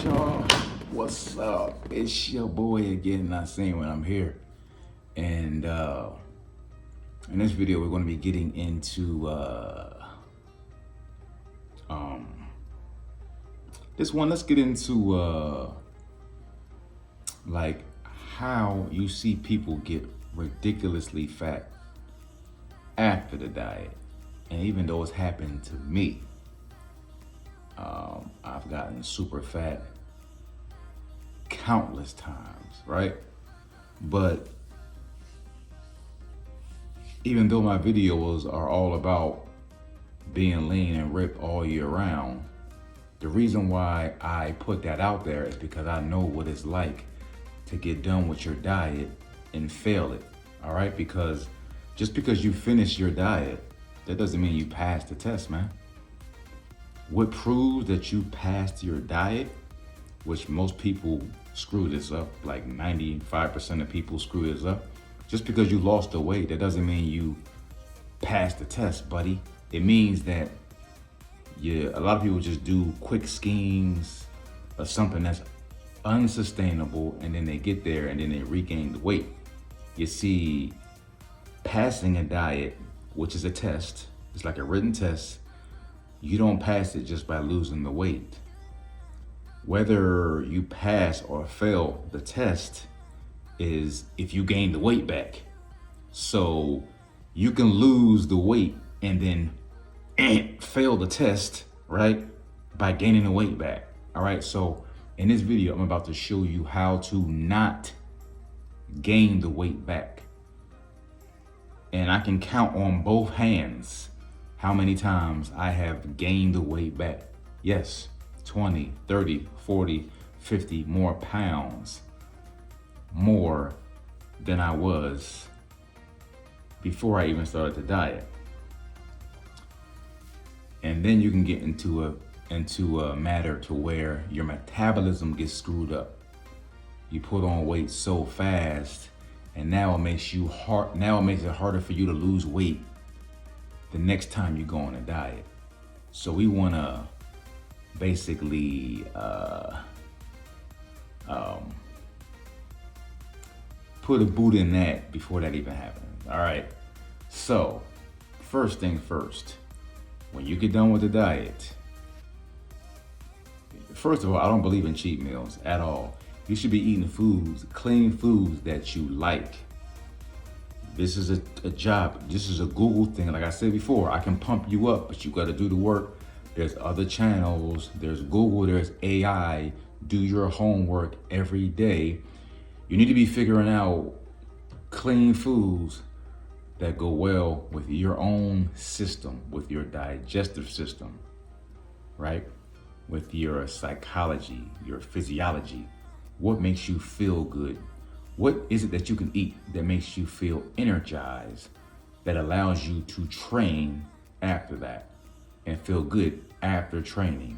y'all? What's up? It's your boy again, Not Saying When I'm here. And in this video, we're going to be getting into this one. Let's get into like how you see people get ridiculously fat after the diet. And even though it's happened to me, I've gotten super fat countless times, right? But even though my videos are all about being lean and ripped all year round, the reason why I put that out there is because I know what it's like to get done with your diet and fail it, all right? Because just because you finish your diet, that doesn't mean you passed the test, man. What proves that you passed your diet, which most people screw this up, like 95% of people screw this up. Just because you lost the weight, that doesn't mean you passed the test, buddy. It means that a lot of people just do quick schemes or something that's unsustainable, and then they get there and then they regain the weight. You see, passing a diet, which is a test, it's like a written test, you don't pass it just by losing the weight. Whether you pass or fail the test is if you gain the weight back. So you can lose the weight and then fail the test, right? By gaining the weight back. All right. So in this video, I'm about to show you how to not gain the weight back. And I can count on both hands how many times I have gained the weight back. Yes, 20, 30, 40, 50 more pounds more than I was before I even started the diet. And then you can get into a matter to where your metabolism gets screwed up. You put on weight so fast, and now it makes it harder for you to lose weight the next time you go on a diet. So we want to basically put a boot in that before that even happens. All right. So first thing first, when you get done with the diet, first of all, I don't believe in cheat meals at all. You should be eating foods, clean foods that you like. This is a job. This is a Google thing. Like I said before, I can pump you up, but you got to do the work. There's other channels. There's Google. There's AI. Do your homework every day. You need to be figuring out clean foods that go well with your own system, with your digestive system, right? With your psychology, your physiology. What makes you feel good? What is it that you can eat that makes you feel energized, that allows you to train after that and feel good after training?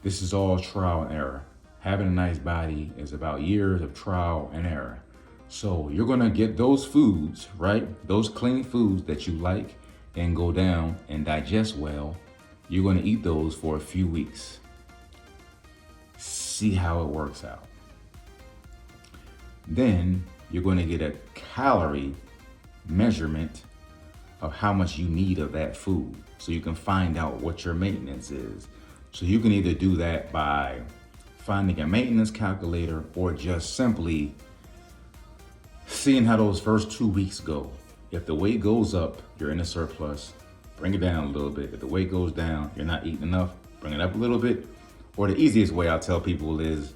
This is all trial and error. Having a nice body is about years of trial and error. So you're gonna get those foods, right? Those clean foods that you like and go down and digest well. You're gonna eat those for a few weeks. See how it works out. Then you're going to get a calorie measurement of how much you need of that food, so you can find out what your maintenance is. So you can either do that by finding a maintenance calculator or just simply seeing how those first 2 weeks go. If the weight goes up, you're in a surplus, bring it down a little bit. If the weight goes down, you're not eating enough, bring it up a little bit. Or the easiest way I'll tell people is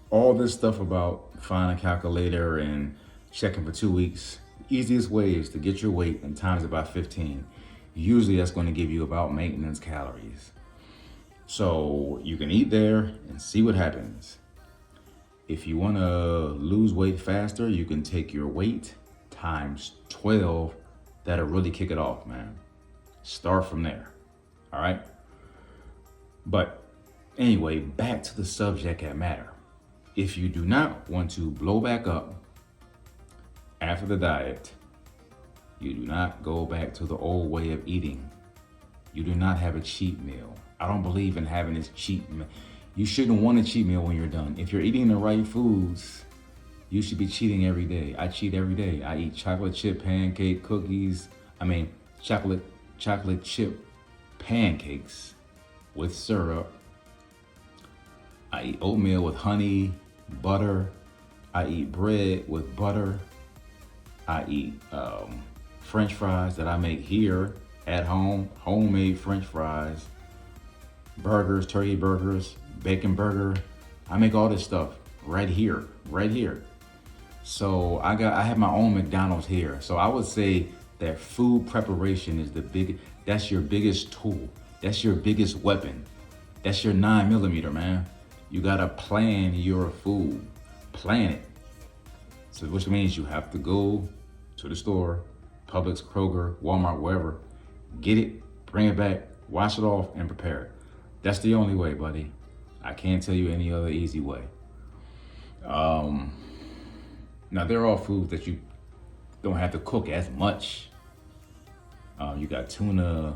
all this stuff about finding a calculator and checking for 2 weeks. The easiest way is to get your weight and times it by 15. Usually that's going to give you about maintenance calories. So you can eat there and see what happens. If you want to lose weight faster, you can take your weight times 12. That'll really kick it off, man. Start from there. All right. But anyway, back to the subject at matter. If you do not want to blow back up after the diet, you do not go back to the old way of eating. You do not have a cheat meal. I don't believe in having this cheat meal. You shouldn't want a cheat meal when you're done. If you're eating the right foods, you should be cheating every day. I cheat every day. I eat chocolate chip pancake cookies. Chocolate chip pancakes with syrup. I eat oatmeal with honey, butter. I eat bread with butter. I eat French fries that I make here at home, homemade French fries, burgers, turkey burgers, bacon burger. I make all this stuff right here. So I have my own McDonald's here. So I would say that food preparation is that's your biggest tool. That's your biggest weapon. That's your 9mm, man. You gotta plan your food. Plan it. So which means you have to go to the store, Publix, Kroger, Walmart, wherever, get it, bring it back, wash it off, and prepare it. That's the only way, buddy. I can't tell you any other easy way. Now there are foods that you don't have to cook as much. You got tuna,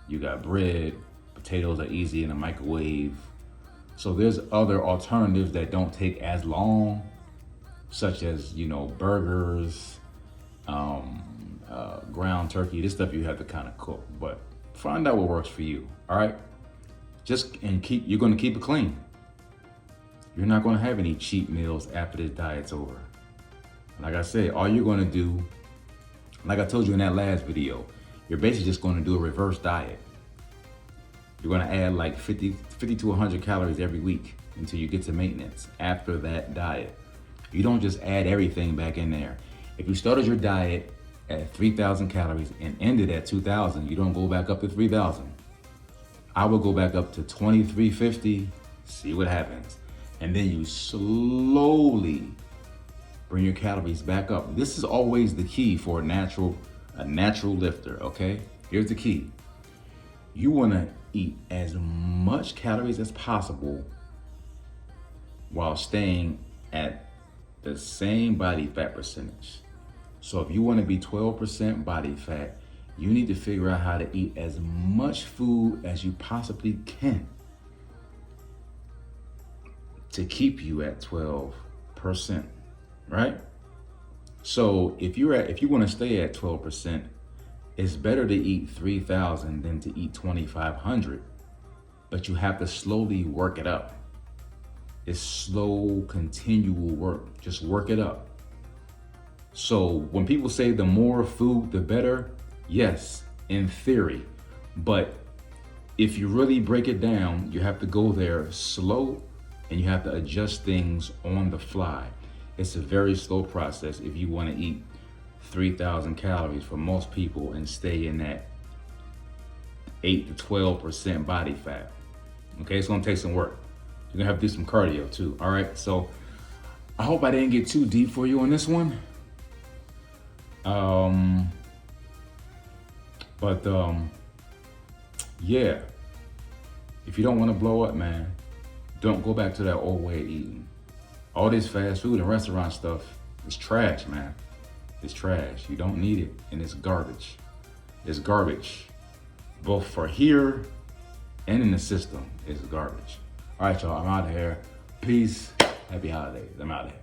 you got bread, potatoes are easy in the microwave. So there's other alternatives that don't take as long, such as, burgers, ground turkey. This stuff you have to kind of cook, but find out what works for you. All right. You're going to keep it clean. You're not going to have any cheat meals after this diet's over. Like I said, all you're going to do, like I told you in that last video, you're basically just going to do a reverse diet. You're going to add like 50 to 100 calories every week until you get to maintenance after that diet. You don't just add everything back in there. If you started your diet at 3,000 calories and ended at 2,000, you don't go back up to 3,000. I would go back up to 2,350, see what happens. And then you slowly bring your calories back up. This is always the key for a natural lifter, okay? Here's the key. You wanna eat as much calories as possible while staying at the same body fat percentage. So if you want to be 12% body fat, you need to figure out how to eat as much food as you possibly can to keep you at 12%, right? So if you want to stay at 12%, it's better to eat 3,000 than to eat 2,500, but you have to slowly work it up. It's slow, continual work. Just work it up. So when people say the more food, the better, yes, in theory. But if you really break it down, you have to go there slow and you have to adjust things on the fly. It's a very slow process if you want to eat 3,000 calories for most people and stay in that 8 to 12% body fat. Okay, it's gonna take some work. You're gonna have to do some cardio too. All right, so I hope I didn't get too deep for you on this one. Yeah, if you don't want to blow up, man, don't go back to that old way of eating. All this fast food and restaurant stuff is trash, man. It's trash. You don't need it, and it's garbage. It's garbage, both for here and in the system. It's garbage. All right, y'all, I'm out of here. Peace. Happy holidays. I'm out of here.